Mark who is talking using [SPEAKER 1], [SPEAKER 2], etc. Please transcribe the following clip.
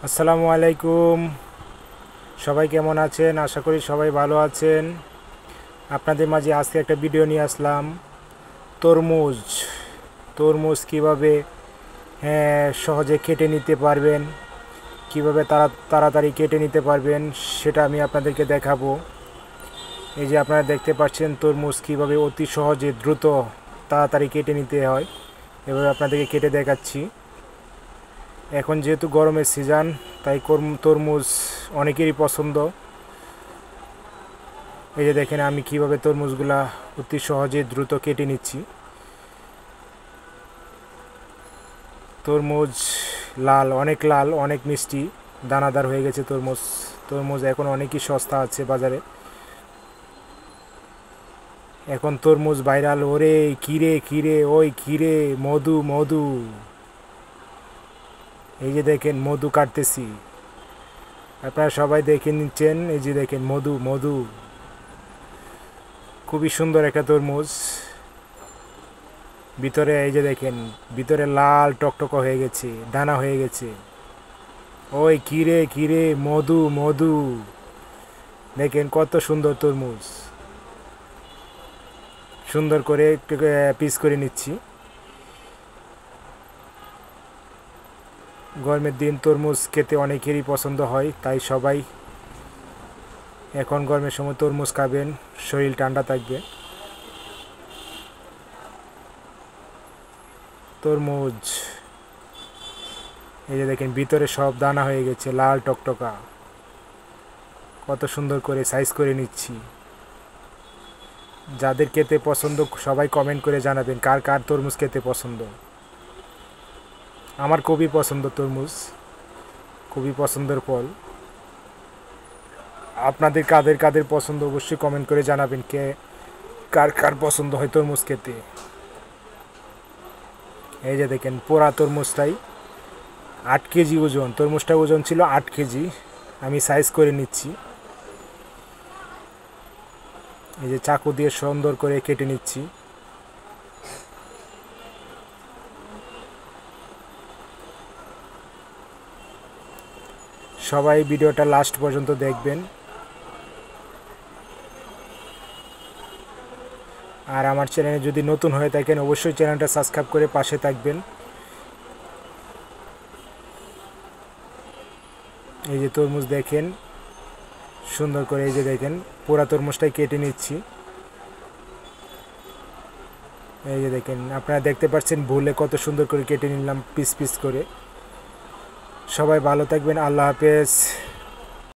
[SPEAKER 1] আসসালামু আলাইকুম। সবাই কেমন আছেন? আশা করি সবাই ভালো আছেন। আপনাদের মাঝে আজকে একটা ভিডিও নিয়ে আসলাম। তরমুজ তরমুজ কীভাবে সহজে কেটে নিতে পারবেন, কীভাবে তাড়াতাড়ি কেটে নিতে পারবেন সেটা আমি আপনাদেরকে দেখাবো। এই যে আপনারা দেখতে পাচ্ছেন তরমুজ কীভাবে অতি সহজে দ্রুত তাড়াতাড়ি কেটে নিতে হয়, এভাবে আপনাদেরকে কেটে দেখাচ্ছি। এখন যেহেতু গরমের সিজন, তাই তরমুজ অনেকেরই পছন্দ। এই যে দেখেন আমি কিভাবে তরমুজগুলা অতি সহজে দ্রুত কেটে নিচ্ছি। তরমুজ লাল, অনেক মিষ্টি, দানাদার হয়ে গেছে তরমুজ এখন অনেকই সস্তা আছে বাজারে। এখন তরমুজ ভাইরাল, ওরে কিরে ওই কিরে মধু। এই যে দেখেন মধু কাটতেছি, আপনারা সবাই দেখে নিচ্ছেন। এই যে দেখেন মধু, খুবই সুন্দর একটা তরমুজ। ভিতরে এই যে দেখেন, ভিতরে লাল টকটক হয়ে গেছে, দানা হয়ে গেছে। ওই কিরে মধু, দেখেন কত সুন্দর তরমুজ। সুন্দর করে একটু পিস করে নিচ্ছি। গরমের দিন তরমুজ খেতে অনেকেরই পছন্দ হয়, তাই সবাই এখন গরমের সময় তরমুজ খাবেন, শরীর ঠান্ডা থাকবে। তরমুজ এই যে দেখেন ভিতরে সব দানা হয়ে গেছে, লাল টকটকা। কত সুন্দর করে সাইজ করে নিচ্ছি। যাদের খেতে পছন্দ সবাই কমেন্ট করে জানাবেন কার কার তরমুজ খেতে পছন্দ। আমার খুবই পছন্দ তরমুজ, খুবই পছন্দের ফল। আপনাদের কাদের পছন্দ অবশ্যই কমেন্ট করে জানাবেন, কার কার পছন্দ হয় তরমুজ খেতে। এই যে দেখেন পোড়া তরমুজটাই 8 কেজি ওজন, তরমুজটা ওজন ছিল 8 কেজি। আমি সাইজ করে নিচ্ছি। এই যে চাকু দিয়ে সুন্দর করে কেটে নিচ্ছি। সবাই ভিডিওটা লাস্ট পর্যন্ত দেখবেন। আর আমার চ্যানেলে যদি নতুন হয়ে থাকেন অবশ্যই চ্যানেলটা সাবস্ক্রাইব করে পাশে থাকবেন। এই যে তরমুজ দেখেন সুন্দর করে, এই যে দেখেন পুরা তরমুজটাই কেটে নিচ্ছি। এই যে দেখেন আপনারা দেখতে পাচ্ছেন ভুলে কত সুন্দর করে কেটে নিলাম পিস করে। সবাই ভালো থাকবেন, আল্লাহ হাফেজ।